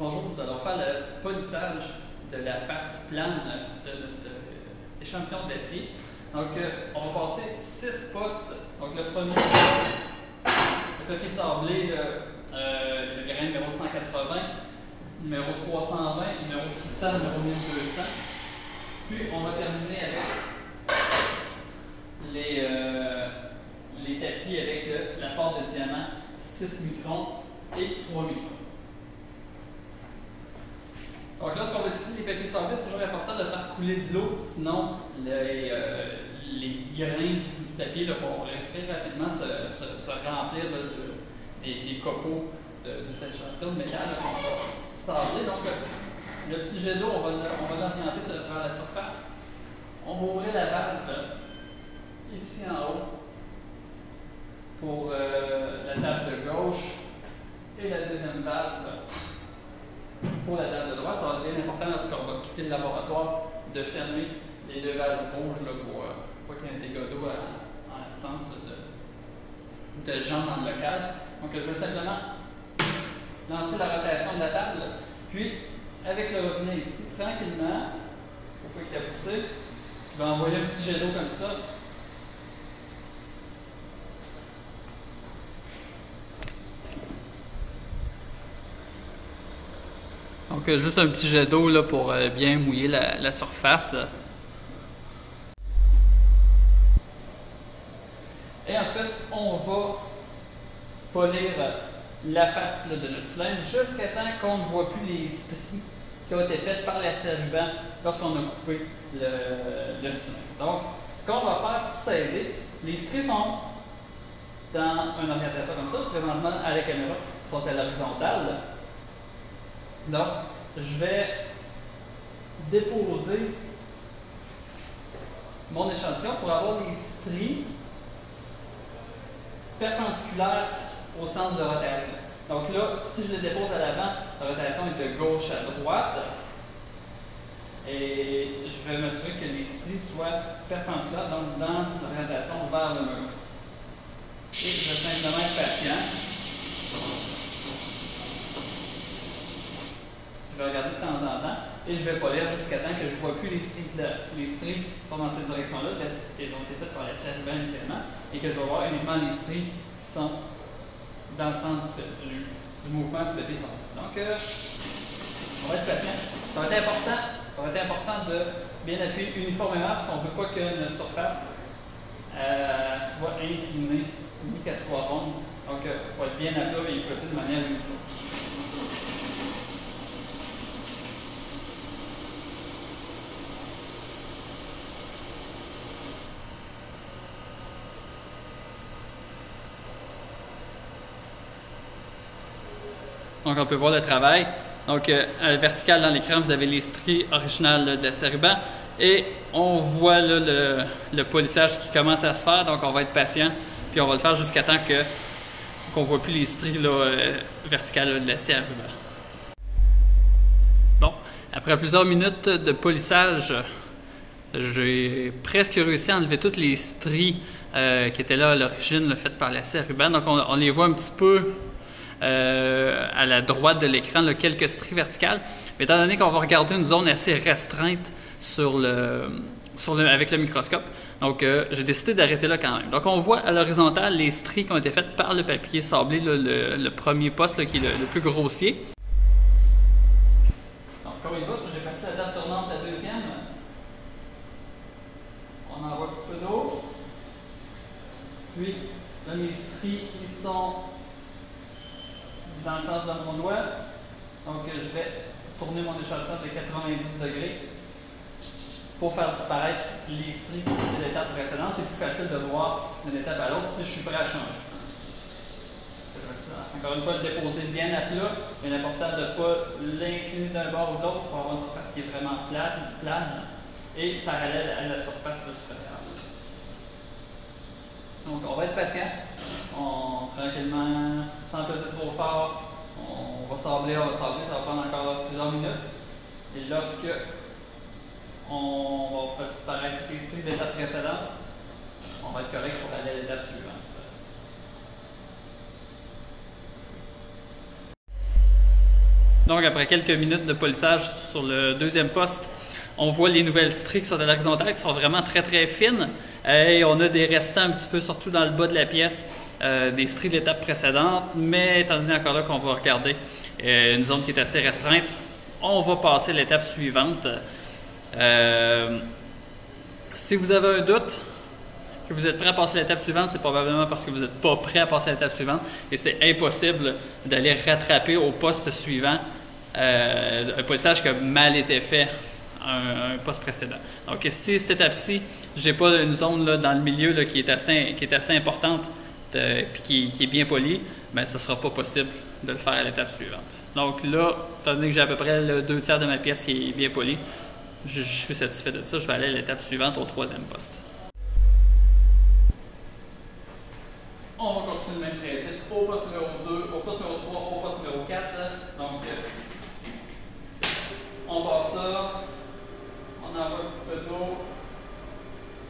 Bonjour, nous allons faire le polissage de la face plane de notre échantillon de laitier. Donc, on va passer 6 postes. Donc, le premier, le papier sablé, le grain numéro 180, numéro 320, numéro 600, numéro 1200. Puis, on va terminer avec les tapis avec la part de diamant 6 microns et 3 microns. Donc là, si on va utiliser les papiers sablés, c'est toujours important de faire couler de l'eau, sinon les grains du papier pourraient très rapidement se remplir des copeaux de cette échantillon de métal qu'on va sabler. Donc le petit jet d'eau, on va l'orienter vers la surface. On va ouvrir la valve ici en haut pour la table de gauche et la deuxième valve pour la table de droite. Ça va être bien important lorsqu'on va quitter le laboratoire de fermer les deux valves rouges là, pour pas qu'il y ait un dégât d'eau en l'absence de gens dans le local. Donc je vais simplement lancer la rotation de la table, puis avec le robinet ici, tranquillement, pour pas qu'il y ait poussé, je vais envoyer un petit jet d'eau comme ça. Donc, juste un petit jet d'eau pour bien mouiller la surface. Et ensuite, on va polir la face de notre cylindre jusqu'à temps qu'on ne voit plus les stries qui ont été faites par la scie ruban lorsqu'on a coupé le cylindre. Donc, ce qu'on va faire pour s'aider, les stries sont dans une orientation comme ça. Présentement, à la caméra, ils sont à l'horizontale. Donc, je vais déposer mon échantillon pour avoir les stries perpendiculaires au sens de rotation. Donc là, si je les dépose à l'avant, la rotation est de gauche à droite. Et je vais m'assurer que les stries soient perpendiculaires, donc dans l'orientation vers le mur. Et je vais simplement être patient. Je vais regarder de temps en temps et je vais polir jusqu'à temps que je ne vois plus les stries. Les stries sont dans cette direction-là, qui ont été faites par la scie ruban initialement, et que je vais voir uniquement les stries qui sont dans le sens du mouvement du papier sablé. Donc, on va être patient. Ça va être important de bien appuyer uniformément parce qu'on ne veut pas que notre surface soit inclinée ni qu'elle soit ronde. Donc, il faut être bien à plat et écouter de manière uniforme. Donc, on peut voir le travail. Donc, à la verticale dans l'écran, vous avez les stries originales de la scie ruban. Et on voit là, le polissage qui commence à se faire. Donc, on va être patient. Puis, on va le faire jusqu'à temps qu'on ne voit plus les stries verticales de la scie ruban. Bon, après plusieurs minutes de polissage, j'ai presque réussi à enlever toutes les stries qui étaient là à l'origine, faites par la scie ruban. Donc, on les voit un petit peu à la droite de l'écran, quelques stries verticales. Mais étant donné qu'on va regarder une zone assez restreinte avec le microscope, donc j'ai décidé d'arrêter là quand même. Donc on voit à l'horizontale les stries qui ont été faites par le papier sablé, le premier poste qui est le plus grossier. Donc comme il va, j'ai parti la table tournante, la deuxième. On envoie un petit peu d'eau. Puis là, mes stries qui sont dans le sens de mon doigt. Donc, je vais tourner mon échantillon de 90 degrés pour faire disparaître les stries de l'étape précédente. C'est plus facile de voir d'une étape à l'autre si je suis prêt à changer. Encore une fois, le déposer bien à plat, mais l'important de ne pas l'incliner d'un bord ou de l'autre pour avoir une surface qui est vraiment plane et parallèle à la surface supérieure. Donc, on va être patient. Tranquillement, sans peser trop fort, on va sabler, ça va prendre encore plusieurs minutes. Et lorsque on va faire disparaître les stries de l'étape précédente, on va être correct pour aller à l'étape suivante. Donc après quelques minutes de polissage sur le deuxième poste, on voit les nouvelles stries qui sont à l'horizontale, qui sont vraiment très très fines. Et on a des restants un petit peu, surtout dans le bas de la pièce, des stries de l'étape précédente. Mais étant donné encore là qu'on va regarder une zone qui est assez restreinte, on va passer à l'étape suivante. Si vous avez un doute, que vous êtes prêt à passer à l'étape suivante, c'est probablement parce que vous n'êtes pas prêt à passer à l'étape suivante et c'est impossible d'aller rattraper au poste suivant un polissage qui a mal été fait un poste précédent. Donc si cette étape-ci, j'ai pas une zone là, dans le milieu là, qui est assez importante et qui est bien polie, bien, ce ne sera pas possible de le faire à l'étape suivante. Donc là, étant donné que j'ai à peu près le 2/3 de ma pièce qui est bien polie, je suis satisfait de ça. Je vais aller à l'étape suivante, au troisième poste. On va continuer le même principe au poste numéro 2, au poste numéro 3, au poste numéro 4. Donc, on part ça, on envoie un petit peu d'eau.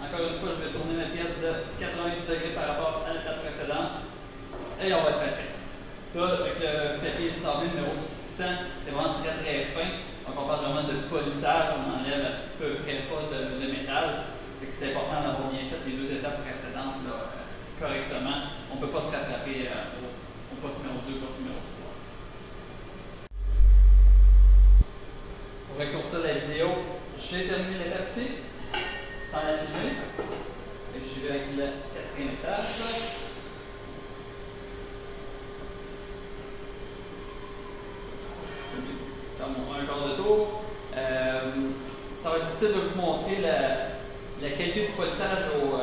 Encore une fois, je vais tourner ma pièce de 90 degrés par rapport à l'étape précédente. Et on va être passé. Là, avec le papier sablé numéro 600, c'est vraiment très très fin. Donc, on parle vraiment de polissage, on enlève à peu près pas de métal. C'est important d'avoir bien fait les deux étapes précédentes là, correctement. On ne peut pas se rattraper au poste numéro 2, au poste numéro 3. Pour raccourcir la vidéo, j'ai terminé l'étape-ci sans la filmer. Et je vais avec la quatrième étape. Comme un quart de tour. Ça va être difficile de vous montrer la qualité du polissage au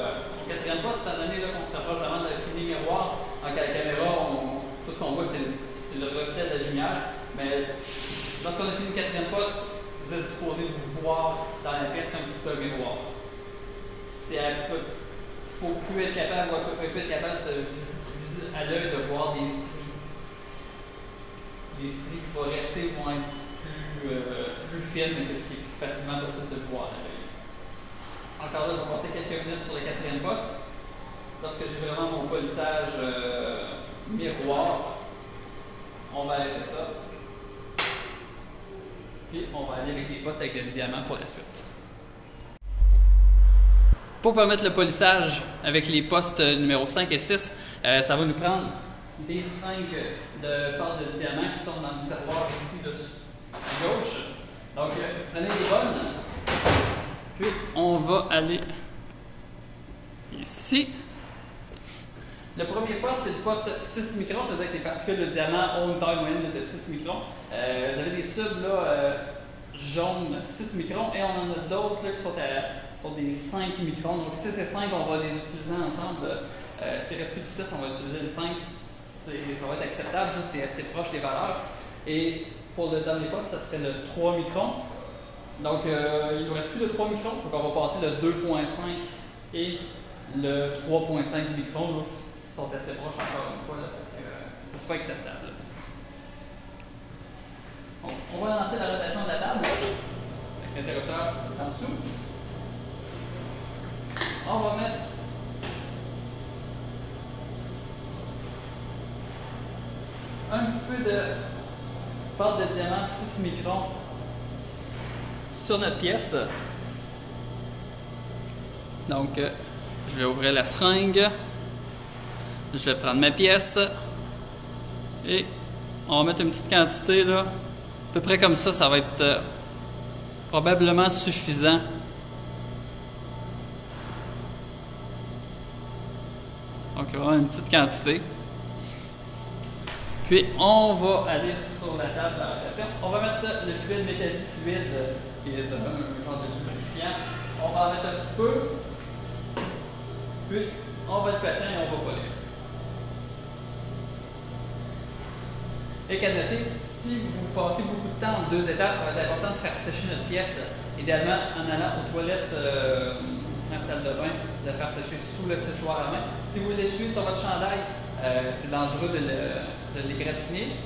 quatrième poste, étant donné qu'on se rapproche vraiment d'un fini miroir. Donc à la caméra, tout ce qu'on voit, c'est le reflet de la lumière. Mais lorsqu'on a fini le quatrième poste, vous êtes supposé vous voir dans la pièce comme si c'était un miroir. Il faut plus être capable, ou à peu près plus être capable à l'œil de voir des stries. Les stries qui vont rester vont être plus fines, mais ce qui est facilement possible de voir à l'œil. Encore là, je vais passer quelques minutes sur le quatrième poste. Lorsque j'ai vraiment mon polissage miroir, on va arrêter ça. Puis on va aller avec les postes avec le diamant pour la suite. Pour permettre le polissage avec les postes numéro 5 et 6, ça va nous prendre des seringues de pâte de diamant qui sont dans le tiroir ici dessus, à gauche. Donc, vous prenez les bonnes. Puis, on va aller ici. Le premier poste, c'est le poste 6 microns, c'est-à-dire que les particules de diamant ont une taille moyenne de 6 microns. Vous avez des tubes là, jaunes 6 microns et on en a d'autres qui sont des 5 microns. Donc 6 et 5, on va les utiliser ensemble. S'il reste plus du 6, on va utiliser le 5. Ça va être acceptable, c'est assez proche des valeurs. Et pour le dernier poste, ça serait le 3 microns. Donc, il ne nous reste plus de 3 microns, donc on va passer le 2.5 et le 3.5 microns, là, qui sont assez proches encore une fois, là, pour que ce soit acceptable. Donc, on va lancer la rotation de la table, avec l'interrupteur en dessous. On va mettre un petit peu de pâte de diamant 6 microns sur notre pièce. Donc, je vais ouvrir la seringue. Je vais prendre ma pièce. Et on va mettre une petite quantité, là. À peu près comme ça, ça va être probablement suffisant. Donc, il y aura une petite quantité. Puis, on va aller sur la table de la rotation. On va mettre le fluide métallique fluide, qui est un genre de lubrifiant. On va en mettre un petit peu. Puis, on va être patient et on va polir. Et qu'à noter, si vous passez beaucoup de temps en 2 étapes, ça va être important de faire sécher notre pièce, idéalement en allant aux toilettes en salle de bain, de le faire sécher sous le séchoir à main. Si vous l'échouez sur votre chandail, c'est dangereux de l'égratigner.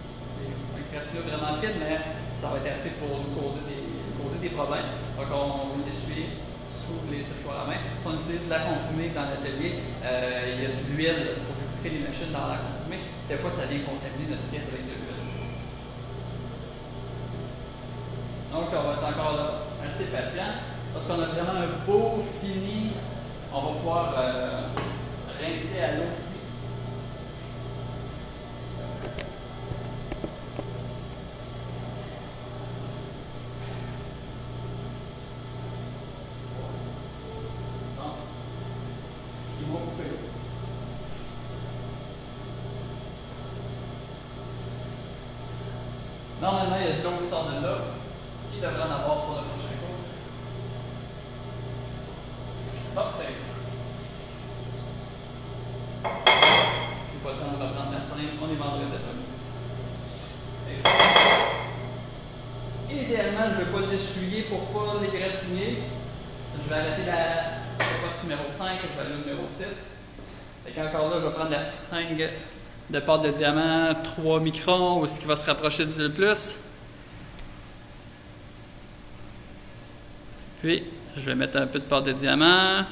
C'est un égratigner vraiment fine, mais ça va être assez pour nous causer des problèmes. Donc on va l'essuyer sous les séchoirs à main. Si on utilise de la comprimée dans l'atelier, il y a de l'huile pour lubrifier les machines dans la comprimée. Des fois, ça vient contaminer notre pièce avec de l'huile. Donc, on va être encore là assez patient. Lorsqu'on a vraiment un beau fini, on va pouvoir rincer à l'eau ici. Bon. Il va couper l'eau. Normalement, il y a de l'eau qui sort de là. Il devrait en avoir pour le prochain cours. Bon, c'est réglé. J'ai pas le temps de reprendre la scène. On est vendredi après-midi. Idéalement, je ne vais pas l'essuyer pour ne pas l'égratigner. Je vais arrêter la poche numéro 5 et je vais aller au numéro 6. Fait qu'encore là, je vais prendre la seringue de pâte de diamant 3 microns ou ce qui va se rapprocher du plus. Puis, je vais mettre un peu de pâte de diamant.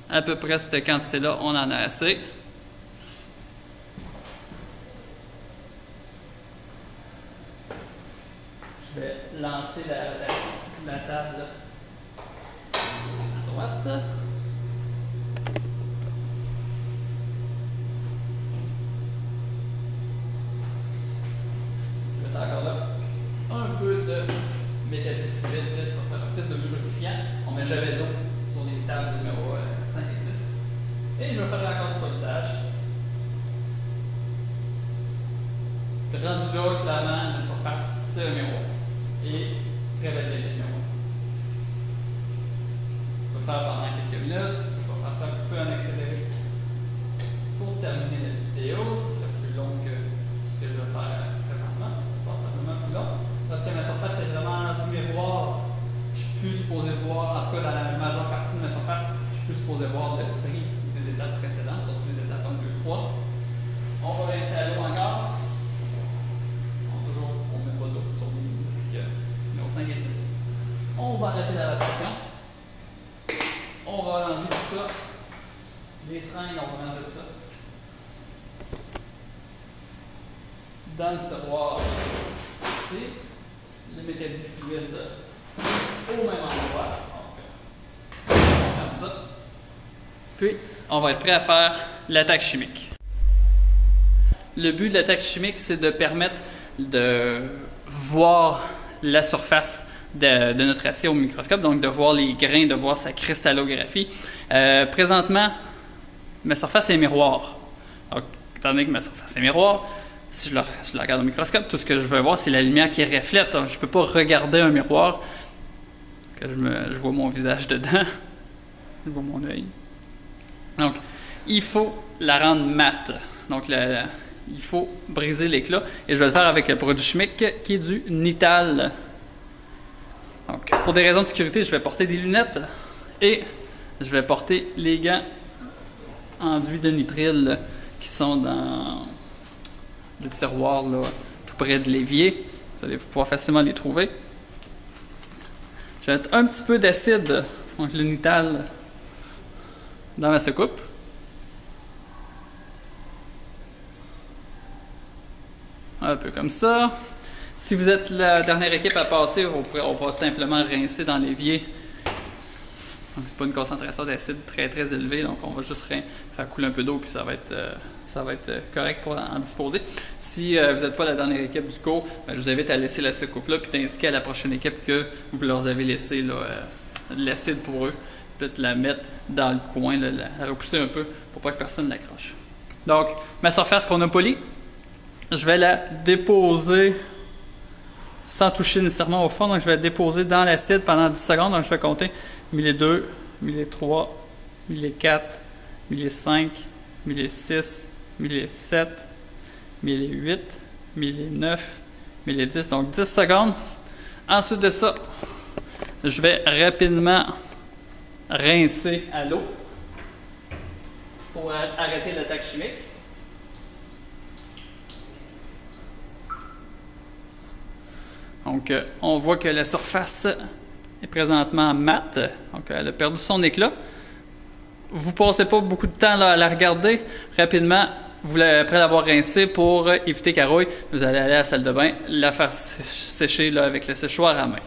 À peu près cette quantité-là, on en a assez. Je vais lancer la table à droite. Je vais encore là un peu de métadifluide pour faire office de lubrifiant. On met jamais d'eau sur les tables numéro 5 et 6. Et je vais faire encore du polissage. Rendu là, clairement, la surface, c'est un miroir. Et très belle qualité de miroir. Je vais faire pendant quelques minutes. Je vais faire ça un petit peu en accéléré pour terminer la vidéo. Ce sera plus long que ce que je vais faire présentement. Je pense simplement plus long. Parce que ma surface est vraiment du miroir. Je suis plus supposé voir, en tout cas dans la majeure partie de ma surface, je suis plus supposé voir le stri des étapes précédentes, surtout les étapes 1, 2, 3. On va rincer à l'eau encore. On ne met pas d'eau sur les disques numéro 5 et 6. On va arrêter la rotation. On va ranger tout ça. Les seringues, on va ranger ça dans le tiroir ici. Le métadifluide au même endroit. On va faire ça. Puis, on va être prêt à faire l'attaque chimique. Le but de l'attaque chimique, c'est de permettre de voir la surface de notre acier au microscope, donc de voir les grains, de voir sa cristallographie. Présentement, ma surface est miroir. Donc, étant donné que ma surface est miroir, si je la regarde au microscope, tout ce que je veux voir, c'est la lumière qui reflète. Donc, je ne peux pas regarder un miroir, que je vois mon visage dedans, je vois mon œil. Donc, il faut la rendre mate. Donc, il faut briser l'éclat. Et je vais le faire avec le produit chimique qui est du Nital. Donc, pour des raisons de sécurité, je vais porter des lunettes et je vais porter les gants enduits de nitrile qui sont dans le tiroir là, tout près de l'évier. Vous allez pouvoir facilement les trouver. Je vais mettre un petit peu d'acide, donc le Nital, dans ma soucoupe. Un peu comme ça. Si vous êtes la dernière équipe à passer, on va simplement rincer dans l'évier. Donc, c'est pas une concentration d'acide très très élevée, donc on va juste faire couler un peu d'eau, puis ça va être correct pour en disposer. Si vous n'êtes pas la dernière équipe du cours, ben, je vous invite à laisser la soucoupe là, puis d'indiquer à la prochaine équipe que vous leur avez laissé de l'acide pour eux. Peut-être la mettre dans le coin, la repousser un peu pour pas que personne l'accroche. Donc, ma surface qu'on a polie, je vais la déposer sans toucher nécessairement au fond. Donc, je vais la déposer dans l'acide pendant 10 secondes. Donc, je vais compter 1002, 1003, 1004, 1005, 1006, 1007, 1008, 1009, 1010. Donc, 10 secondes. Ensuite de ça, je vais rapidement rincer à l'eau pour arrêter l'attaque chimique. Donc, on voit que la surface est présentement mate. Donc, elle a perdu son éclat. vous ne passez pas beaucoup de temps là, à la regarder. Rapidement, après l'avoir rincée, pour éviter qu'elle rouille, vous allez aller à la salle de bain, la faire sécher là, avec le séchoir à main.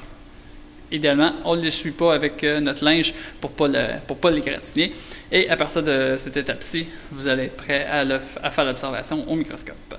Idéalement, on ne l'essuie pas avec notre linge pour ne pas l'égratigner. Et à partir de cette étape-ci, vous allez être prêt à faire l'observation au microscope.